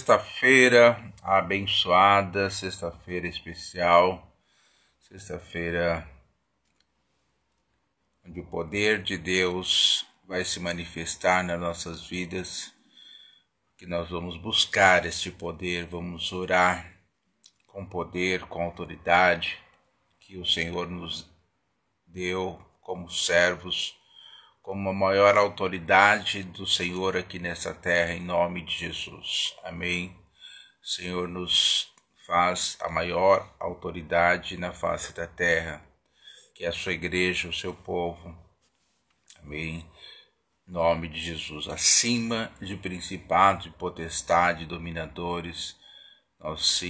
Sexta-feira abençoada, sexta-feira especial, sexta-feira onde o poder de Deus vai se manifestar nas nossas vidas, que nós vamos buscar este poder, vamos orar com poder, com autoridade, que o Senhor nos deu como servos, como a maior autoridade do Senhor aqui nessa terra, em nome de Jesus. Amém. O Senhor nos faz a maior autoridade na face da terra, que é a sua igreja, o seu povo. Amém. Em nome de Jesus. Acima de principados e potestade, dominadores, nós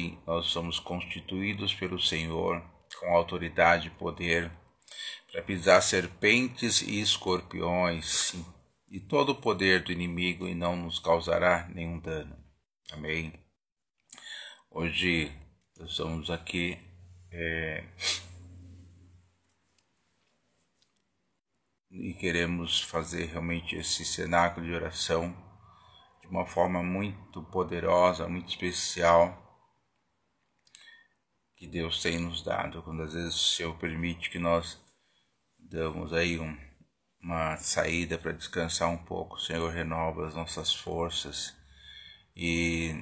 somos constituídos pelo Senhor com autoridade e poder, para pisar serpentes e escorpiões e todo o poder do inimigo, e não nos causará nenhum dano. Amém. Hoje nós estamos aqui e queremos fazer realmente esse cenáculo de oração de uma forma muito poderosa, muito especial, que Deus tem nos dado. Quando às vezes o Senhor permite que nós damos aí uma saída para descansar um pouco, o Senhor renova as nossas forças. E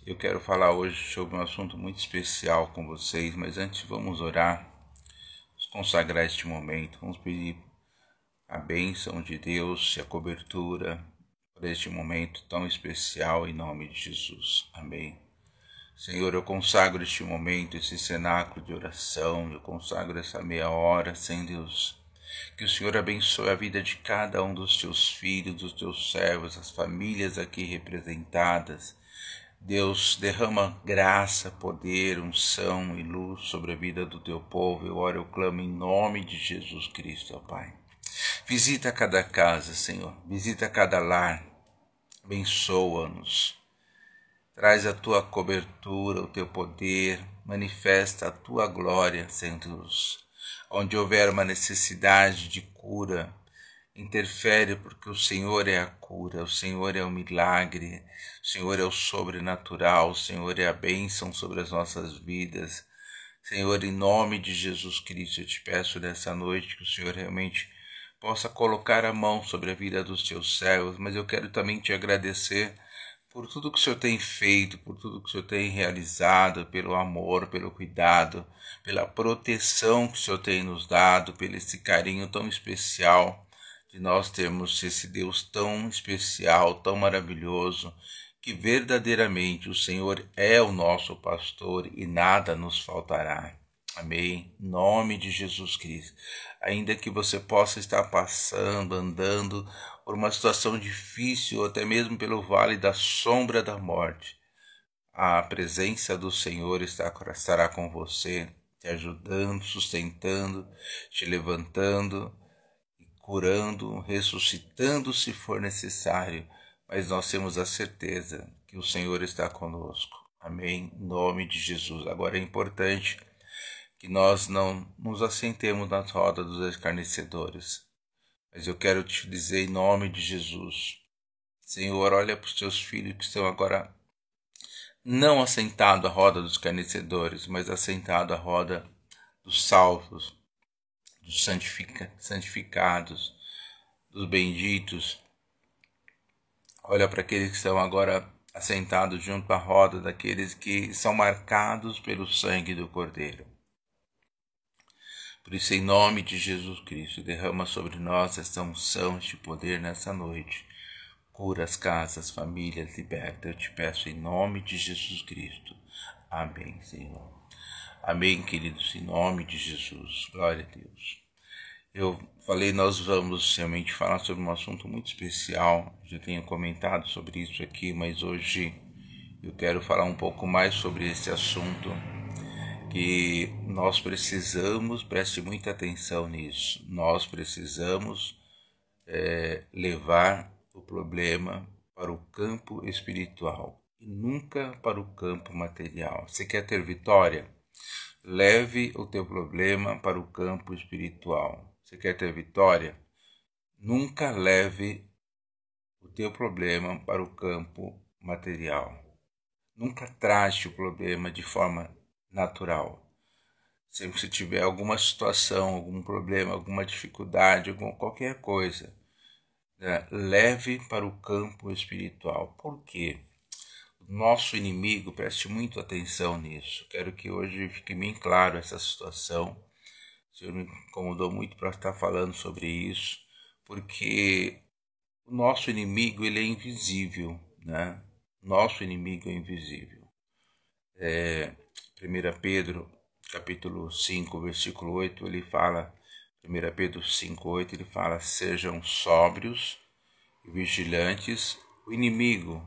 eu quero falar hoje sobre um assunto muito especial com vocês, mas antes vamos orar, vamos consagrar este momento, vamos pedir a bênção de Deus e a cobertura por este momento tão especial, em nome de Jesus. Amém. Senhor, eu consagro este momento, esse cenáculo de oração, eu consagro essa meia hora, sem Deus. Que o Senhor abençoe a vida de cada um dos teus filhos, dos teus servos, as famílias aqui representadas. Deus, derrama graça, poder, unção e luz sobre a vida do teu povo. Eu oro, eu clamo em nome de Jesus Cristo, ó Pai. Visita cada casa, Senhor, visita cada lar, abençoa-nos. Traz a tua cobertura, o teu poder, manifesta a tua glória, Senhor Deus. Onde houver uma necessidade de cura, interfere, porque o Senhor é a cura, o Senhor é o milagre, o Senhor é o sobrenatural, o Senhor é a bênção sobre as nossas vidas. Senhor, em nome de Jesus Cristo, eu te peço nessa noite que o Senhor realmente possa colocar a mão sobre a vida dos teus servos, mas eu quero também te agradecer por tudo que o Senhor tem feito, por tudo que o Senhor tem realizado, pelo amor, pelo cuidado, pela proteção que o Senhor tem nos dado, pelo esse carinho tão especial de nós termos esse Deus tão especial, tão maravilhoso, que verdadeiramente o Senhor é o nosso pastor e nada nos faltará. Amém. Em nome de Jesus Cristo. Ainda que você possa estar passando, andando por uma situação difícil, ou até mesmo pelo vale da sombra da morte, a presença do Senhor estará com você, te ajudando, sustentando, te levantando, curando, ressuscitando se for necessário, mas nós temos a certeza que o Senhor está conosco. Amém. Em nome de Jesus. Agora é importante que nós não nos assentemos nas rodas dos escarnecedores, mas eu quero te dizer em nome de Jesus, Senhor, olha para os teus filhos que estão agora não assentados à roda dos escarnecedores, mas assentados à roda dos salvos, dos santificados, dos benditos. Olha para aqueles que estão agora assentados junto à roda daqueles que são marcados pelo sangue do Cordeiro. Por isso, em nome de Jesus Cristo, derrama sobre nós esta unção, este poder nessa noite. Cura as casas, famílias, liberta. Eu te peço em nome de Jesus Cristo. Amém, Senhor. Amém, queridos, em nome de Jesus. Glória a Deus. Eu falei, nós vamos realmente falar sobre um assunto muito especial. Já tenho comentado sobre isso aqui, mas hoje eu quero falar um pouco mais sobre esse assunto, que nós precisamos, preste muita atenção nisso, nós precisamos levar o problema para o campo espiritual e nunca para o campo material. Você quer ter vitória? Leve o teu problema para o campo espiritual. Você quer ter vitória? Nunca leve o teu problema para o campo material. nunca trate o problema de forma natural. Sempre que tiver alguma situação, algum problema, alguma dificuldade, qualquer coisa, né, leve para o campo espiritual. Por quê? O nosso inimigo, preste muito atenção nisso. Quero que hoje fique bem claro essa situação. O Senhor me incomodou muito para estar falando sobre isso, porque o nosso inimigo, ele é invisível, né? Nosso inimigo é invisível. 1 Pedro, capítulo 5, versículo 8, ele fala, 1 Pedro 5, 8, ele fala, sejam sóbrios e vigilantes. O inimigo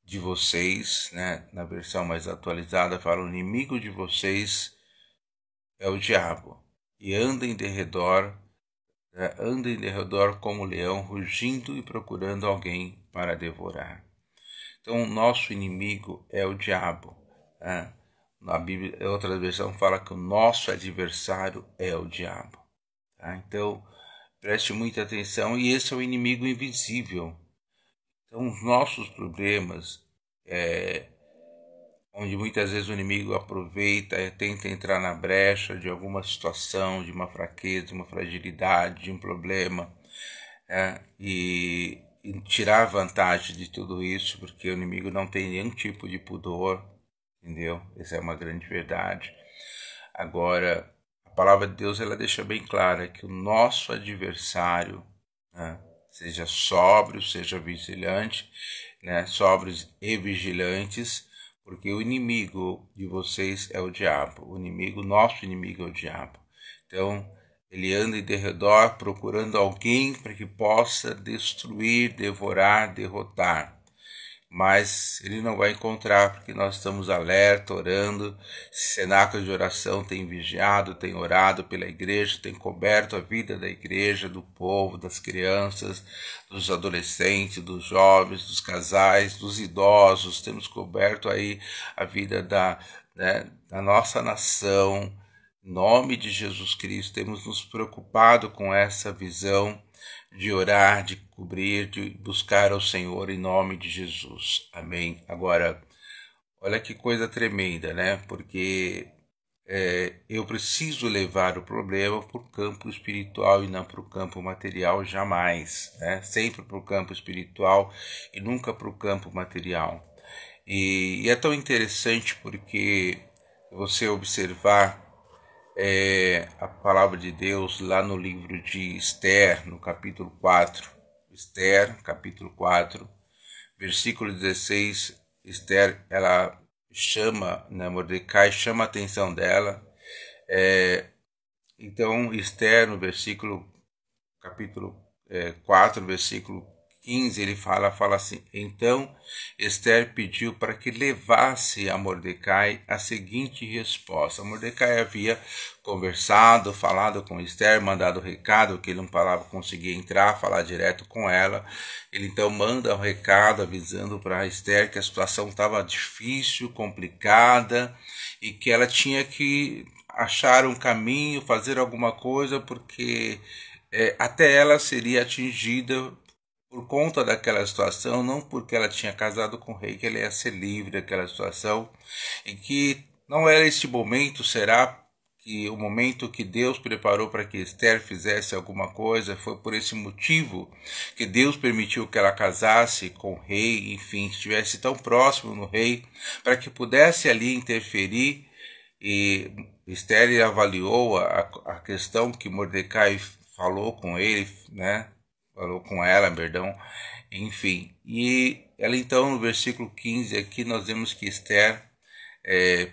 de vocês, né, na versão mais atualizada, fala, o inimigo de vocês é o diabo, e anda em derredor como leão, rugindo e procurando alguém para devorar. Então, o nosso inimigo é o diabo. Né? Na Bíblia, outra versão fala que o nosso adversário é o diabo. Tá? Então, preste muita atenção, e esse é o inimigo invisível. Então, os nossos problemas, onde muitas vezes o inimigo aproveita e tenta entrar na brecha de alguma situação, de uma fraqueza, de uma fragilidade, de um problema, e tirar vantagem de tudo isso, porque o inimigo não tem nenhum tipo de pudor, entendeu? Essa é uma grande verdade. Agora, a palavra de Deus, ela deixa bem clara que o nosso adversário, né, seja sóbrio, seja vigilante, né, sóbrios e vigilantes, porque o inimigo de vocês é o diabo. Nosso inimigo é o diabo. Então, ele anda em derredor procurando alguém para que possa destruir, devorar, derrotar. Mas ele não vai encontrar, porque nós estamos alerta, orando. Cenáculo de oração tem vigiado, tem orado pela igreja, tem coberto a vida da igreja, do povo, das crianças, dos adolescentes, dos jovens, dos casais, dos idosos. Temos coberto aí a vida da nossa nação. Em nome de Jesus Cristo, temos nos preocupado com essa visão de orar, de cobrir, de buscar ao Senhor em nome de Jesus. Amém. Agora, olha que coisa tremenda, né? Porque eu preciso levar o problema para o campo espiritual e não para o campo material jamais, né? Sempre para o campo espiritual e nunca para o campo material. E é tão interessante porque você observar a palavra de Deus lá no livro de Esther, no capítulo 4. Esther, capítulo 4, versículo 16. Esther, ela chama, né, Mordecai chama a atenção dela. Então, Esther, no capítulo 4, versículo 15, ele fala assim, então Esther pediu para que levasse a Mordecai a seguinte resposta. Mordecai havia conversado, falado com Esther, mandado o recado, que ele não conseguia entrar, falar direto com ela. Ele então manda um recado avisando para Esther que a situação estava difícil, complicada, e que ela tinha que achar um caminho, fazer alguma coisa, porque até ela seria atingida por conta daquela situação, não porque ela tinha casado com o rei, que ela ia ser livre daquela situação, e que não era este momento, será que o momento que Deus preparou para que Esther fizesse alguma coisa, foi por esse motivo que Deus permitiu que ela casasse com o rei, enfim, estivesse tão próximo no rei, para que pudesse ali interferir. E Esther avaliou a questão que Mordecai falou com ele, né? Falou com ela, perdão, enfim. E ela então, no versículo 15 aqui, nós vemos que Esther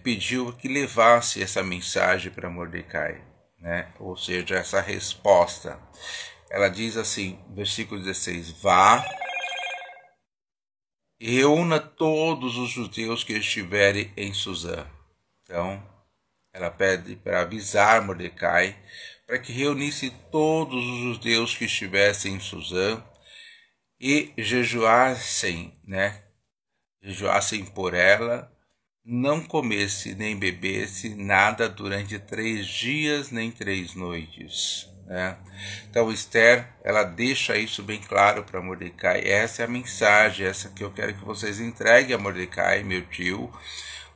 pediu que levasse essa mensagem para Mordecai, né? Ou seja, essa resposta. Ela diz assim, versículo 16, vá e reúna todos os judeus que estiverem em Suzã. Então, ela pede para avisar Mordecai para que reunisse todos os judeus que estivessem em Suzã e jejuassem, né? Jejuassem por ela, não comesse nem bebesse nada durante 3 dias nem 3 noites. né? Então Esther, ela deixa isso bem claro para Mordecai. Essa é a mensagem, essa que eu quero que vocês entreguem a Mordecai, meu tio,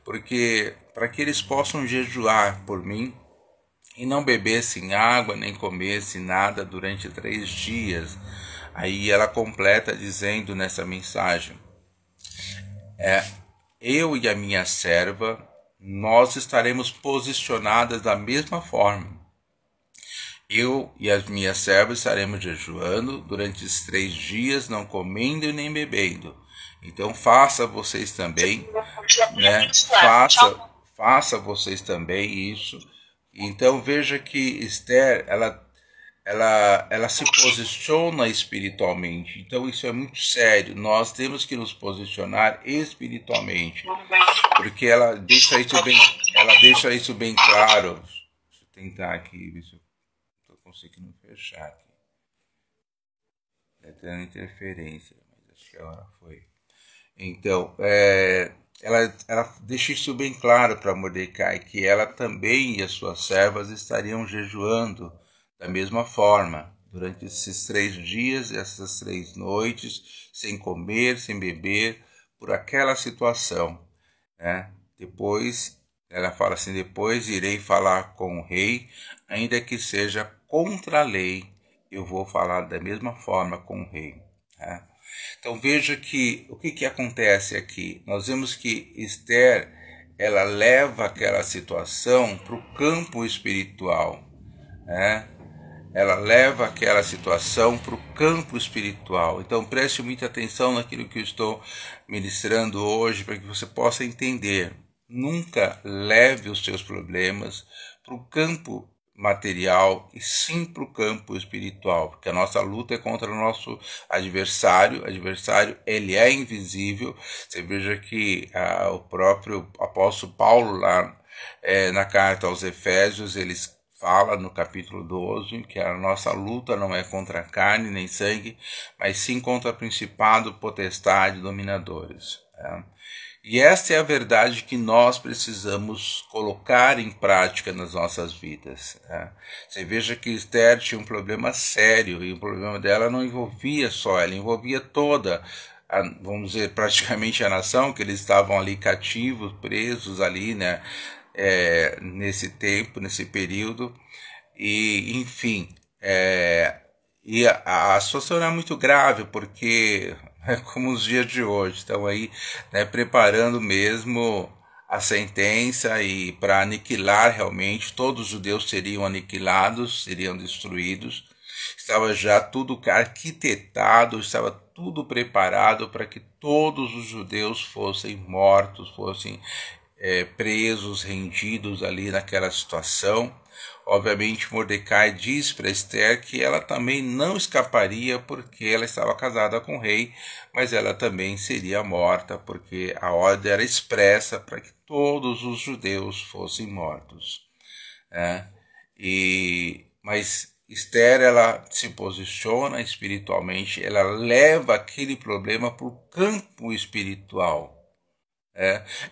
porque para que eles possam jejuar por mim e não bebessem água nem comessem nada durante 3 dias. Aí ela completa dizendo nessa mensagem: eu e a minha serva, nós estaremos posicionadas da mesma forma. Eu e as minhas servas estaremos jejuando durante os 3 dias, não comendo e nem bebendo. Então faça vocês também, né? Faça vocês também isso. Então veja que Esther, ela se posiciona espiritualmente. Então isso é muito sério. Nós temos que nos posicionar espiritualmente, porque ela deixa isso bem claro. Deixa eu tentar aqui, ver se eu estou conseguindo fechar aqui. Está tendo interferência, mas acho que agora foi. Então, ela deixa isso bem claro para Mordecai, que ela também e as suas servas estariam jejuando da mesma forma, durante esses 3 dias e essas 3 noites, sem comer, sem beber, por aquela situação, né? Depois, ela fala assim, depois irei falar com o rei, ainda que seja contra a lei, eu vou falar da mesma forma com o rei, né? Então veja que o que acontece aqui. Nós vemos que Esther, ela leva aquela situação para o campo espiritual, né? Ela leva aquela situação para o campo espiritual. Então preste muita atenção naquilo que eu estou ministrando hoje, para que você possa entender. Nunca leve os seus problemas para o campo material e sim para o campo espiritual, porque a nossa luta é contra o nosso adversário. O adversário, ele é invisível. Você veja que o próprio apóstolo Paulo lá na carta aos Efésios, eles fala no capítulo 12 que a nossa luta não é contra carne nem sangue, mas sim contra principado, potestade, dominadores, né? E esta é a verdade que nós precisamos colocar em prática nas nossas vidas, né? Você veja que Esther tinha um problema sério, e o problema dela não envolvia só ela, envolvia toda, vamos dizer, praticamente a nação, que eles estavam ali cativos, presos ali, né? Nesse tempo, nesse período, e enfim, e a situação era muito grave, porque é como os dias de hoje, estão aí, né, preparando mesmo a sentença e para aniquilar realmente, todos os judeus seriam aniquilados, seriam destruídos. Estava já tudo arquitetado, estava tudo preparado para que todos os judeus fossem mortos, fossem presos, rendidos ali naquela situação. Obviamente Mordecai diz para Esther que ela também não escaparia porque ela estava casada com o rei, mas ela também seria morta porque a ordem era expressa para que todos os judeus fossem mortos, né? Mas Esther, ela se posiciona espiritualmente, ela leva aquele problema para o campo espiritual.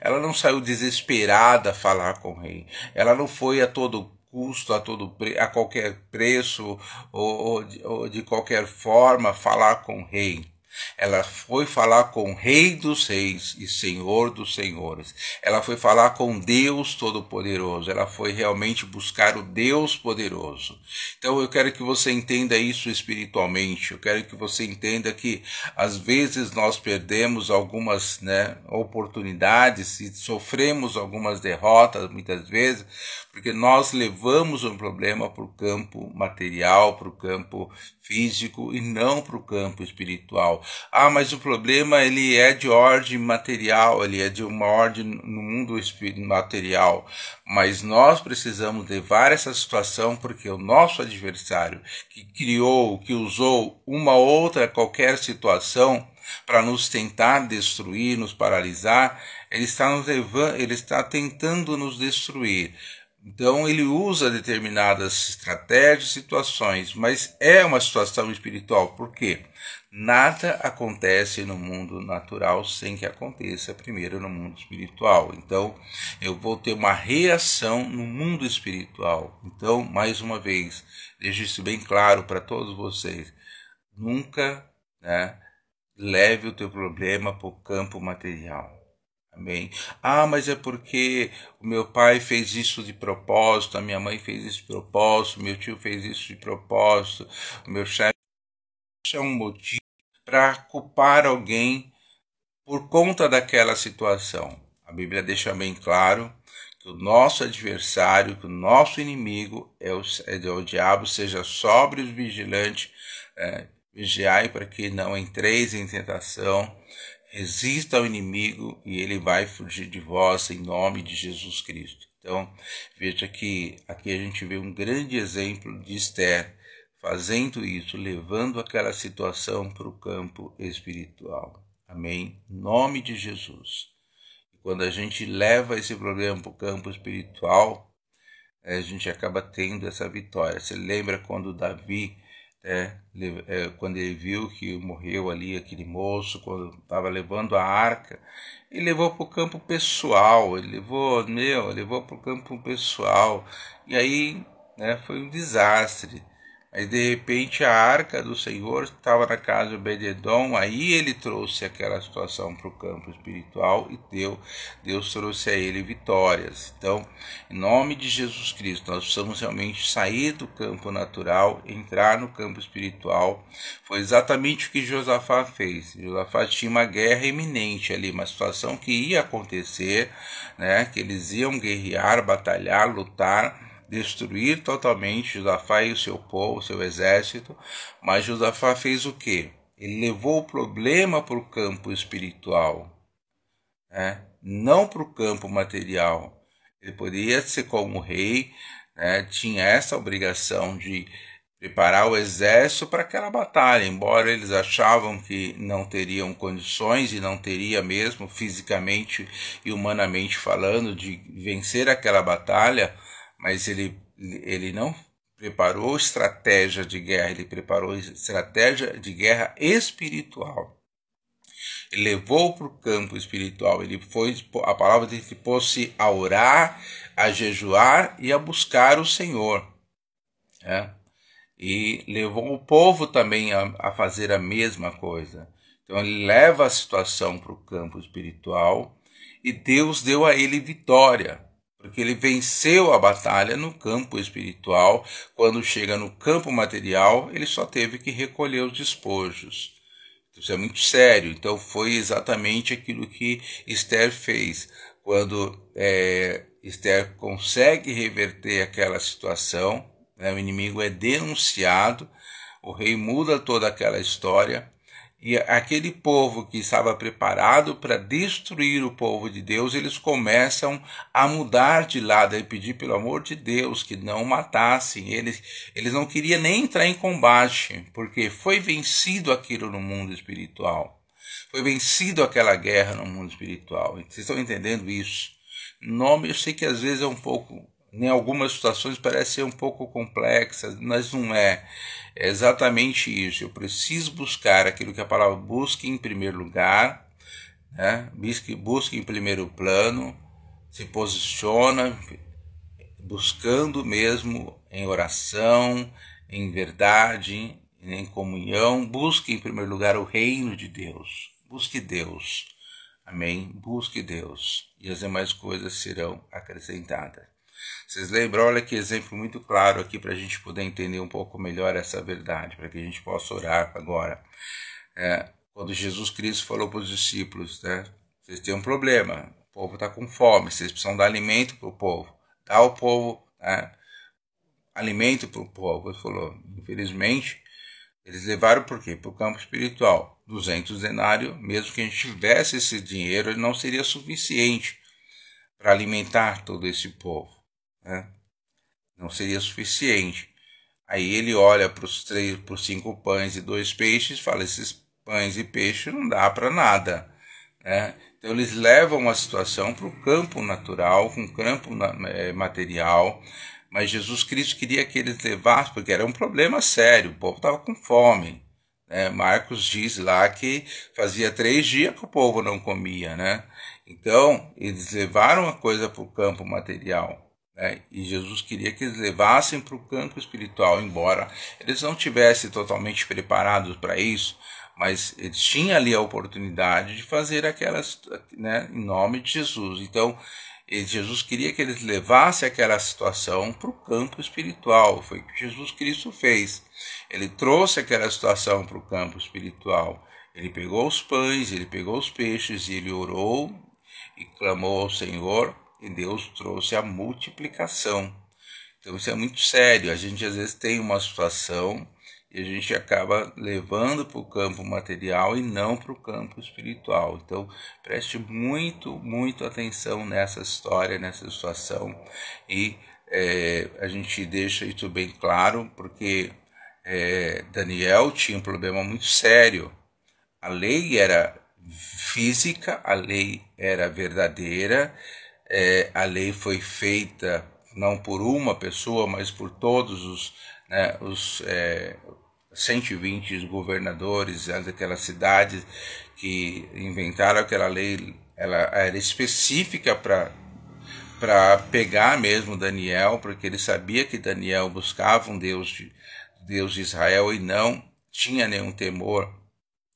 Ela não saiu desesperada a falar com o rei. Ela não foi a todo custo, a qualquer preço ou de qualquer forma falar com o rei. Ela foi falar com o Rei dos Reis e Senhor dos Senhores. Ela foi falar com Deus Todo-Poderoso. Ela foi realmente buscar o Deus Poderoso. Então eu quero que você entenda isso espiritualmente. Eu quero que você entenda que às vezes nós perdemos algumas oportunidades e sofremos algumas derrotas muitas vezes, porque nós levamos um problema para o campo material, para o campo físico e não para o campo espiritual. Mas o problema ele é de ordem material, ele é de uma ordem no mundo material, mas nós precisamos levar essa situação porque o nosso adversário que criou, que usou uma outra qualquer situação para nos tentar destruir, nos paralisar, ele está tentando nos destruir. Então ele usa determinadas estratégias, situações, mas é uma situação espiritual. Por quê? Nada acontece no mundo natural sem que aconteça primeiro no mundo espiritual. Então, eu vou ter uma reação no mundo espiritual. Então, mais uma vez, deixo isso bem claro para todos vocês. Nunca, né, leve o teu problema para o campo material. Amém? Ah, mas é porque o meu pai fez isso de propósito, a minha mãe fez isso de propósito, meu tio fez isso de propósito, o meu chefe. Isso é um motivo para culpar alguém por conta daquela situação. A Bíblia deixa bem claro que o nosso adversário, que o nosso inimigo é o diabo, seja sóbrio e vigilante, vigiai para que não entreis em tentação. Resista ao inimigo e ele vai fugir de vós em nome de Jesus Cristo. Então, veja que aqui a gente vê um grande exemplo de Esther fazendo isso, levando aquela situação para o campo espiritual. Amém? Em nome de Jesus. E quando a gente leva esse problema para o campo espiritual, a gente acaba tendo essa vitória. Você lembra quando Davi, quando ele viu que morreu ali aquele moço, quando estava levando a arca, ele levou para o campo pessoal, ele levou para o campo pessoal, e aí foi um desastre. Aí de repente a arca do Senhor estava na casa de Obed-edom, aí ele trouxe aquela situação para o campo espiritual e Deus trouxe a ele vitórias. Então, em nome de Jesus Cristo, nós precisamos realmente sair do campo natural, entrar no campo espiritual. Foi exatamente o que Josafá fez. Josafá tinha uma guerra iminente ali, uma situação que ia acontecer, que eles iam guerrear, batalhar, lutar, destruir totalmente Josafá e o seu povo, o seu exército. Mas Josafá fez o quê? Ele levou o problema para o campo espiritual, não para o campo material. Ele poderia ser como rei, tinha essa obrigação de preparar o exército para aquela batalha, embora eles achavam que não teriam condições, e não teria mesmo fisicamente e humanamente falando, de vencer aquela batalha. Mas ele não preparou estratégia de guerra, ele preparou estratégia de guerra espiritual. Ele levou para o campo espiritual, a palavra dele que pôs-se a orar, a jejuar e a buscar o Senhor. E levou o povo também a fazer a mesma coisa. Então ele leva a situação para o campo espiritual e Deus deu a ele vitória, porque ele venceu a batalha no campo espiritual. Quando chega no campo material, ele só teve que recolher os despojos. Isso é muito sério. Então foi exatamente aquilo que Esther fez. Quando Esther consegue reverter aquela situação, o inimigo é denunciado, o rei muda toda aquela história, e aquele povo que estava preparado para destruir o povo de Deus, eles começam a mudar de lado e pedir pelo amor de Deus que não matassem. Eles não queriam nem entrar em combate, porque foi vencido aquilo no mundo espiritual. Foi vencido aquela guerra no mundo espiritual. Vocês estão entendendo isso? Eu sei que às vezes é um pouco, em algumas situações parece ser um pouco complexa, mas não é. É exatamente isso. Eu preciso buscar aquilo que a palavra busca em primeiro lugar, busca em primeiro plano, se posiciona buscando mesmo em oração, em verdade, em comunhão. Busque em primeiro lugar o reino de Deus. Busque Deus. Amém? Busque Deus. E as demais coisas serão acrescentadas. Vocês lembram? Olha que exemplo muito claro aqui para a gente poder entender um pouco melhor essa verdade, para que a gente possa orar agora. Quando Jesus Cristo falou para os discípulos, vocês têm um problema, o povo está com fome, vocês precisam dar alimento para o povo. Dá ao povo alimento para o povo. Ele falou, infelizmente, eles levaram por quê? Para o campo espiritual. 200 denários, mesmo que a gente tivesse esse dinheiro, ele não seria suficiente para alimentar todo esse povo. Não seria suficiente. Aí ele olha para os 5 pães e 2 peixes e fala, esses pães e peixes não dá para nada. Então eles levam a situação para o campo natural, com o campo material, mas Jesus Cristo queria que eles levassem, porque era um problema sério, o povo estava com fome. Marcos diz lá que fazia 3 dias que o povo não comia, né? Então, eles levaram a coisa para o campo material. E Jesus queria que eles levassem para o campo espiritual, embora eles não tivessem totalmente preparados para isso, mas eles tinham ali a oportunidade de fazer aquelas, em nome de Jesus. Então, Jesus queria que eles levassem aquela situação para o campo espiritual. Foi o que Jesus Cristo fez. Ele trouxe aquela situação para o campo espiritual. Ele pegou os pães, ele pegou os peixes, e ele orou e clamou ao Senhor, e Deus trouxe a multiplicação. Então isso é muito sério. A gente às vezes tem uma situação e a gente acaba levando para o campo material e não para o campo espiritual. Então preste muito atenção nessa história, nessa situação, e a gente deixa isso bem claro, porque Daniel tinha um problema muito sério. A lei era física, a lei era verdadeira, a lei foi feita não por uma pessoa, mas por todos os 120 governadores daquelas cidades que inventaram aquela lei. Ela era específica para pegar mesmo Daniel, porque ele sabia que Daniel buscava um Deus de Israel e não tinha nenhum temor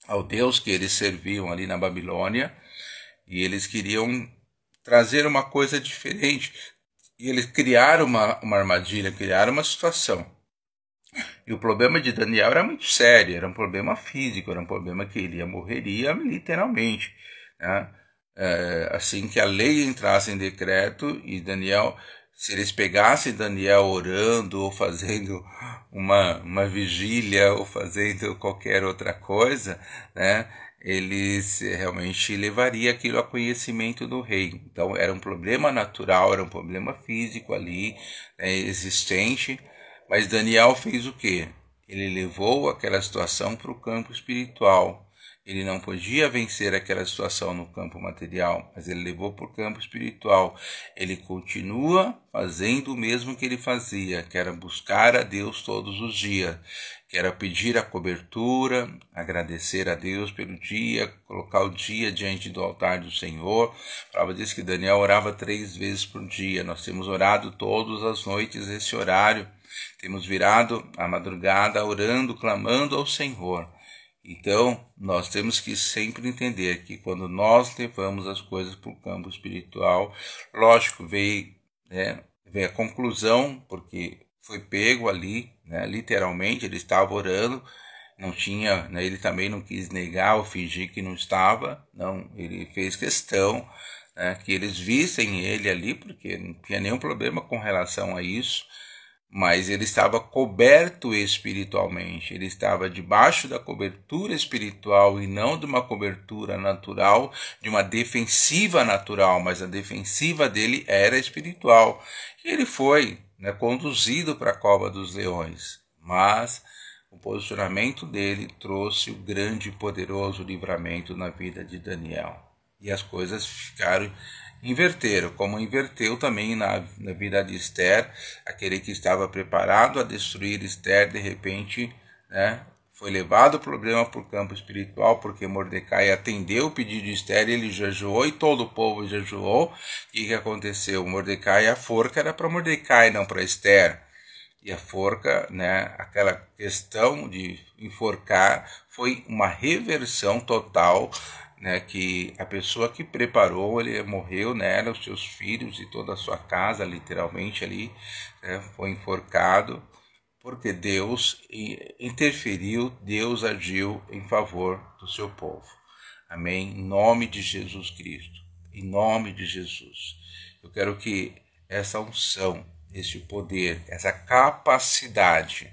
ao Deus que eles serviam ali na Babilônia, e eles queriam trazer uma coisa diferente, e eles criaram uma armadilha, criaram uma situação. E o problema de Daniel era muito sério, era um problema físico, era um problema que ele morreria literalmente, né? Assim que a lei entrasse em decreto, e Daniel, se eles pegassem Daniel orando ou fazendo uma vigília ou fazendo qualquer outra coisa, né, eles realmente levariam aquilo a conhecimento do rei. Então era um problema natural, era um problema físico ali, existente, mas Daniel fez o quê? Ele levou aquela situação para o campo espiritual. Ele não podia vencer aquela situação no campo material, mas ele levou para o campo espiritual. Ele continua fazendo o mesmo que ele fazia, que era buscar a Deus todos os dias, que era pedir a cobertura, agradecer a Deus pelo dia, colocar o dia diante do altar do Senhor. A palavra diz que Daniel orava 3 vezes por dia. Nós temos orado todas as noites esse horário. Temos virado a madrugada orando, clamando ao Senhor. Então, nós temos que sempre entender que quando nós levamos as coisas para o campo espiritual, lógico, veio a conclusão, porque foi pego ali, literalmente, ele estava orando, não tinha, ele também não quis negar ou fingir que não estava, não, ele fez questão que eles vissem ele ali, porque não tinha nenhum problema com relação a isso. Mas ele estava coberto espiritualmente, ele estava debaixo da cobertura espiritual e não de uma cobertura natural, de uma defensiva natural, mas a defensiva dele era espiritual. E ele foi conduzido para a cova dos leões, mas o posicionamento dele trouxe o grande e poderoso livramento na vida de Daniel. E as coisas inverteram, como inverteu também na vida de Esther. Aquele que estava preparado a destruir Esther, de repente, foi levado o problema para o campo espiritual, porque Mordecai atendeu o pedido de Esther, ele jejuou e todo o povo jejuou. O que aconteceu? Mordecai, a forca era para Mordecai, não para Esther. E a forca, aquela questão de enforcar, foi uma reversão total, que a pessoa que preparou, ele morreu, os seus filhos e toda a sua casa, literalmente ali, foi enforcado, porque Deus interferiu, Deus agiu em favor do seu povo. Amém? Em nome de Jesus Cristo, em nome de Jesus. Eu quero que essa unção, esse poder, essa capacidade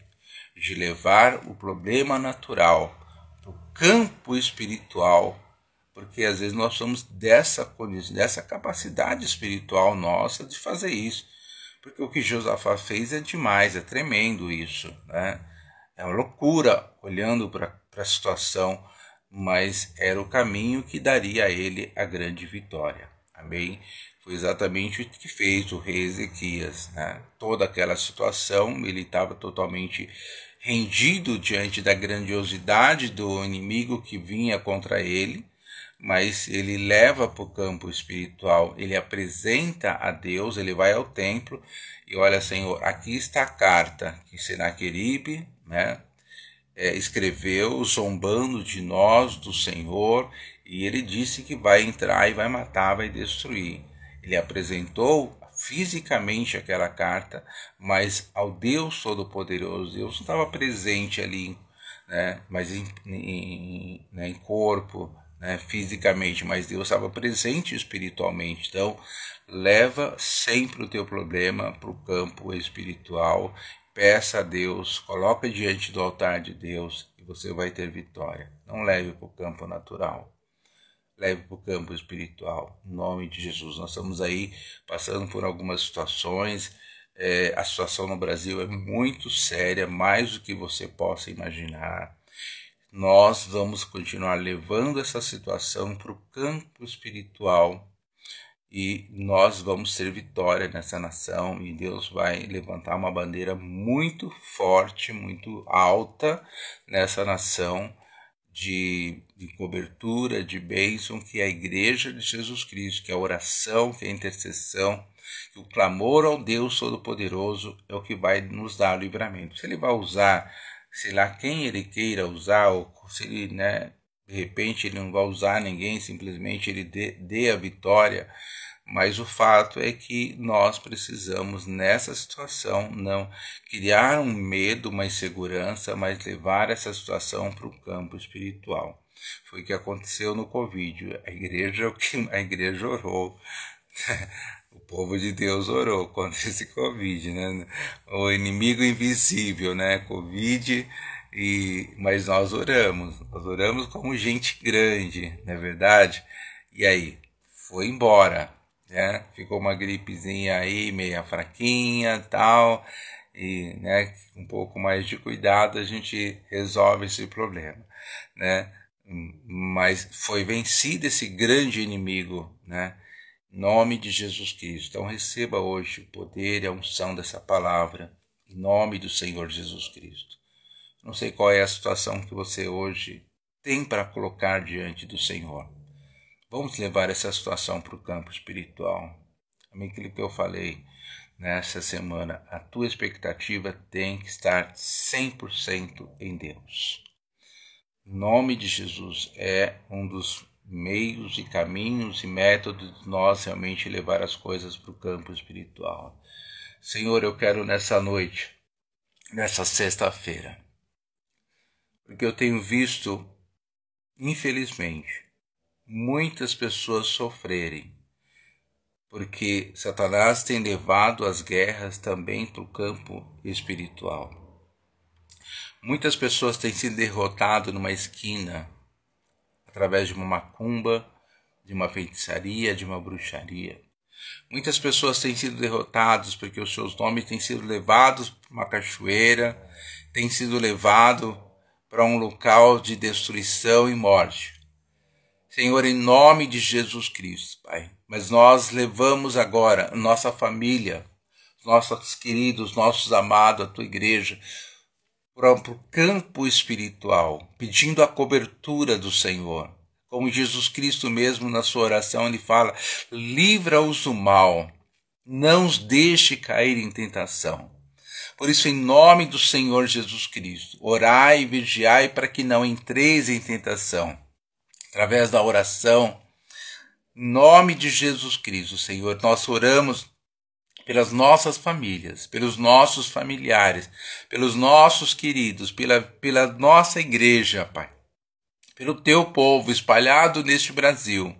de levar o problema natural para o campo espiritual, porque às vezes nós somos dessa capacidade espiritual nossa de fazer isso. Porque o que Josafá fez é demais, é tremendo isso, É uma loucura olhando para a situação, mas era o caminho que daria a ele a grande vitória. Amém? Foi exatamente o que fez o rei Ezequias. Toda aquela situação, ele estava totalmente rendido diante da grandiosidade do inimigo que vinha contra ele, mas ele leva para o campo espiritual, ele apresenta a Deus, ele vai ao templo e olha, Senhor, aqui está a carta que Senaqueribe, né, escreveu zombando de nós, do Senhor, e ele disse que vai entrar e vai matar, vai destruir. Ele apresentou fisicamente aquela carta, mas ao Deus Todo-Poderoso, Deus não estava presente ali, né, mas em corpo, né, fisicamente, mas Deus estava presente espiritualmente. Então, leva sempre o teu problema para o campo espiritual, peça a Deus, coloca diante do altar de Deus e você vai ter vitória. Não leve para o campo natural, leve para o campo espiritual, em nome de Jesus. Nós estamos aí passando por algumas situações, a situação no Brasil é muito séria, mais do que você possa imaginar. Nós vamos continuar levando essa situação para o campo espiritual e nós vamos ter vitória nessa nação e Deus vai levantar uma bandeira muito forte, muito alta nessa nação de cobertura, de bênção, que é a Igreja de Jesus Cristo, que é a oração, que é a intercessão, que o clamor ao Deus Todo-Poderoso é o que vai nos dar o livramento. Se ele vai usar, sei lá, quem ele queira usar, ou se ele, né, de repente ele não vai usar ninguém, simplesmente ele dê a vitória, mas o fato é que nós precisamos, nessa situação, não criar um medo, uma insegurança, mas levar essa situação para o campo espiritual. Foi o que aconteceu no Covid. A igreja orou. O povo de Deus orou contra esse Covid, né? O inimigo invisível, né? Covid, mas nós oramos como gente grande, não é verdade? E aí, foi embora. Né? Ficou uma gripezinha aí, meia fraquinha, tal, e, né, um pouco mais de cuidado a gente resolve esse problema, né? Mas foi vencido esse grande inimigo, né? Em nome de Jesus Cristo. Então receba hoje o poder e a unção dessa palavra, em nome do Senhor Jesus Cristo. Não sei qual é a situação que você hoje tem para colocar diante do Senhor. Vamos levar essa situação para o campo espiritual. Aquilo que eu falei nessa semana, a tua expectativa tem que estar 100% em Deus. Em nome de Jesus é um dos meios e caminhos e métodos de nós realmente levar as coisas para o campo espiritual. Senhor, eu quero nessa noite, nessa sexta-feira, porque eu tenho visto, infelizmente, muitas pessoas sofrerem, porque Satanás tem levado as guerras também para o campo espiritual. Muitas pessoas têm sido derrotadas numa esquina, através de uma macumba, de uma feitiçaria, de uma bruxaria. Muitas pessoas têm sido derrotadas porque os seus nomes têm sido levados para uma cachoeira, têm sido levados para um local de destruição e morte. Senhor, em nome de Jesus Cristo, Pai, mas nós levamos agora nossa família, nossos queridos, nossos amados, a Tua igreja, para o campo espiritual, pedindo a cobertura do Senhor. Como Jesus Cristo mesmo na sua oração, ele fala, livra-os do mal, não os deixe cair em tentação. Por isso, em nome do Senhor Jesus Cristo, orai e vigiai para que não entreis em tentação. Através da oração, em nome de Jesus Cristo, Senhor, nós oramos pelas nossas famílias, pelos nossos familiares, pelos nossos queridos, pela nossa igreja, Pai, pelo Teu povo espalhado neste Brasil,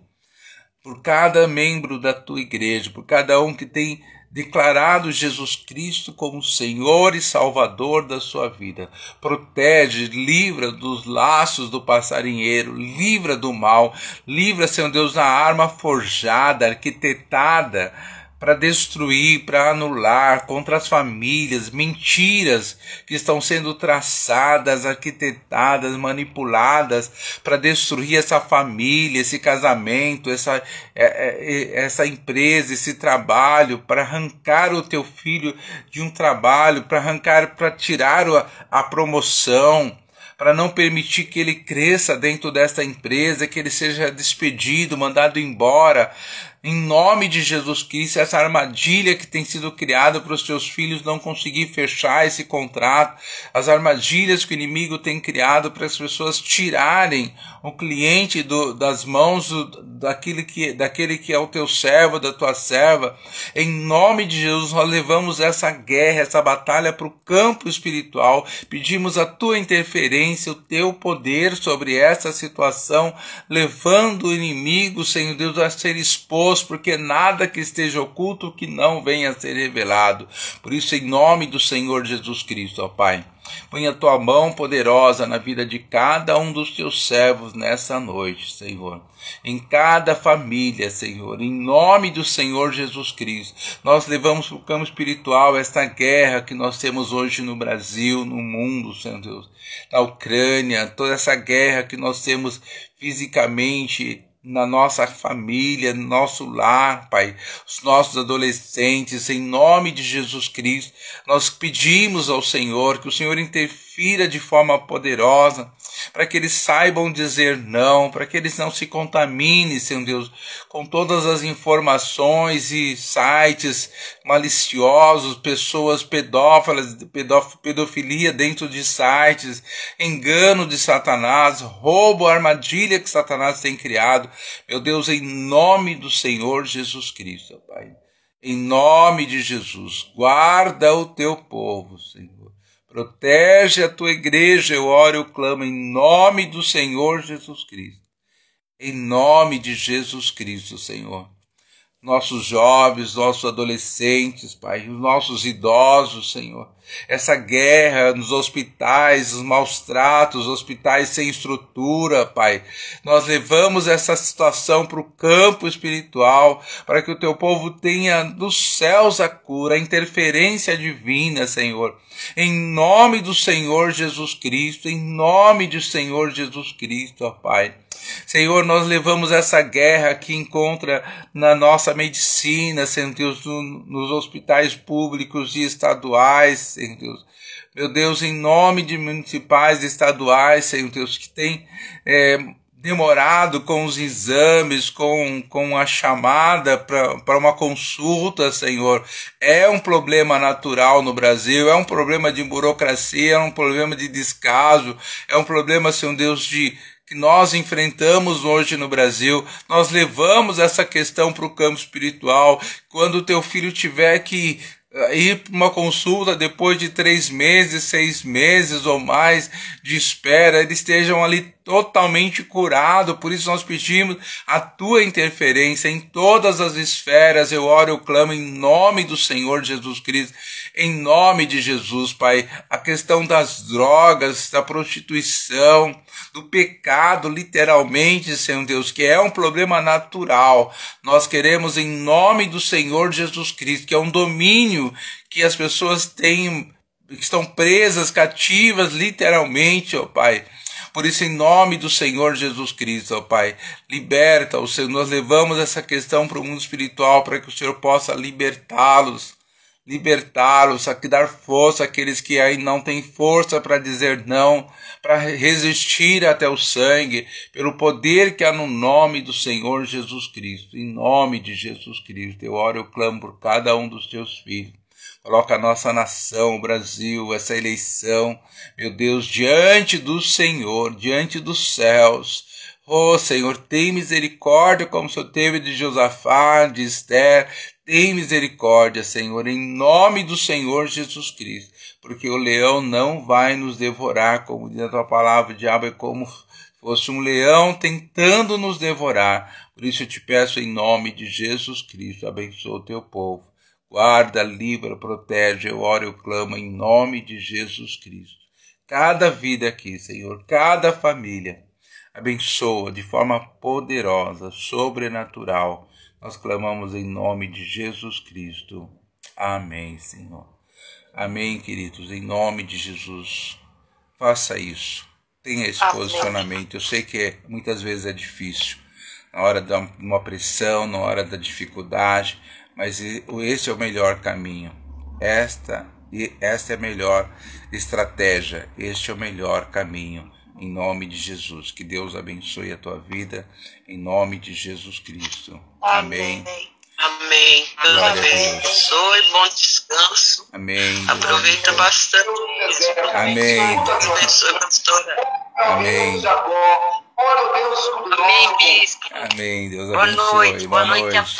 por cada membro da Tua igreja, por cada um que tem declarado Jesus Cristo como Senhor e Salvador da sua vida. Protege, livra dos laços do passarinheiro, livra do mal, livra, Senhor Deus, da arma forjada, arquitetada para destruir, para anular contra as famílias, mentiras que estão sendo traçadas, arquitetadas, manipuladas para destruir essa família, esse casamento, essa empresa, esse trabalho, para arrancar o teu filho de um trabalho, para tirar a promoção, para não permitir que ele cresça dentro desta empresa, que ele seja despedido, mandado embora. Em nome de Jesus Cristo, essa armadilha que tem sido criada para os teus filhos não conseguir fechar esse contrato, as armadilhas que o inimigo tem criado para as pessoas tirarem o cliente das mãos daquele que é o teu servo, da tua serva, em nome de Jesus nós levamos essa guerra, essa batalha para o campo espiritual, pedimos a tua interferência, o teu poder sobre essa situação, levando o inimigo, Senhor Deus, a ser exposto, porque nada que esteja oculto que não venha a ser revelado. Por isso, em nome do Senhor Jesus Cristo, ó Pai, põe a tua mão poderosa na vida de cada um dos teus servos nessa noite, Senhor. Em cada família, Senhor, em nome do Senhor Jesus Cristo, nós levamos para o campo espiritual esta guerra que nós temos hoje no Brasil, no mundo, Senhor Deus, na Ucrânia, toda essa guerra que nós temos fisicamente na nossa família, no nosso lar, Pai, os nossos adolescentes, em nome de Jesus Cristo, nós pedimos ao Senhor que o Senhor interfira de forma poderosa, para que eles saibam dizer não, para que eles não se contaminem, Senhor Deus, com todas as informações e sites maliciosos, pessoas pedófilas, pedofilia dentro de sites, engano de Satanás, roubo, armadilha que Satanás tem criado. Meu Deus, em nome do Senhor Jesus Cristo, Pai, em nome de Jesus, guarda o teu povo, Senhor. Protege a tua igreja, eu oro, eu clamo em nome do Senhor Jesus Cristo. Em nome de Jesus Cristo, Senhor. Nossos jovens, nossos adolescentes, Pai, os nossos idosos, Senhor. Essa guerra nos hospitais, os maus tratos, hospitais sem estrutura, Pai. Nós levamos essa situação para o campo espiritual, para que o teu povo tenha dos céus a cura, a interferência divina, Senhor. Em nome do Senhor Jesus Cristo, em nome do Senhor Jesus Cristo, ó Pai. Senhor, nós levamos essa guerra que encontra na nossa medicina, Senhor Deus, nos hospitais públicos e estaduais, Senhor Deus. Meu Deus, em nome de municipais e estaduais, Senhor Deus, que tem demorado com os exames, com a chamada para uma consulta, Senhor. É um problema natural no Brasil, é um problema de burocracia, é um problema de descaso, é um problema, Senhor Deus, que nós enfrentamos hoje no Brasil. Nós levamos essa questão para o campo espiritual. Quando o teu filho tiver que ir para uma consulta depois de 3 meses, 6 meses ou mais de espera, eles estejam ali totalmente curados. Por isso nós pedimos a tua interferência em todas as esferas. Eu oro, eu clamo em nome do Senhor Jesus Cristo, em nome de Jesus, Pai. A questão das drogas, da prostituição, do pecado, literalmente, Senhor Deus, que é um problema natural. Nós queremos, em nome do Senhor Jesus Cristo, que é um domínio que as pessoas têm, estão presas, cativas, literalmente, ó Pai. Por isso, em nome do Senhor Jesus Cristo, ó Pai, liberta o Senhor. Nós levamos essa questão para o mundo espiritual, para que o Senhor possa libertá-los, a dar força àqueles que aí não têm força para dizer não, para resistir até o sangue, pelo poder que há no nome do Senhor Jesus Cristo. Em nome de Jesus Cristo, eu oro, eu clamo por cada um dos teus filhos. Coloca a nossa nação, o Brasil, essa eleição, meu Deus, diante do Senhor, diante dos céus. Oh, Senhor, tem misericórdia como o Senhor teve de Josafá, de Esther. Tem misericórdia, Senhor, em nome do Senhor Jesus Cristo, porque o leão não vai nos devorar, como diz a tua palavra. O diabo é como fosse um leão tentando nos devorar. Por isso eu te peço em nome de Jesus Cristo, abençoa o teu povo. Guarda, livra, protege, eu oro, eu clamo em nome de Jesus Cristo. Cada vida aqui, Senhor, cada família. Abençoa de forma poderosa, sobrenatural. Nós clamamos em nome de Jesus Cristo. Amém, Senhor. Amém, queridos, em nome de Jesus. Faça isso. Tenha esse posicionamento. Eu sei que muitas vezes é difícil, na hora de uma pressão, na hora da dificuldade, mas esse é o melhor caminho. Esta é a melhor estratégia. Este é o melhor caminho. Em nome de Jesus. Que Deus abençoe a tua vida. Em nome de Jesus Cristo. Amém. Amém. Deus abençoe. Bom descanso. Amém. Aproveita bastante isso. Amém. Deus abençoe, pastora. Amém. Amém, bispo. Amém. Deus Boa abençoe. noite. Boa noite a todos.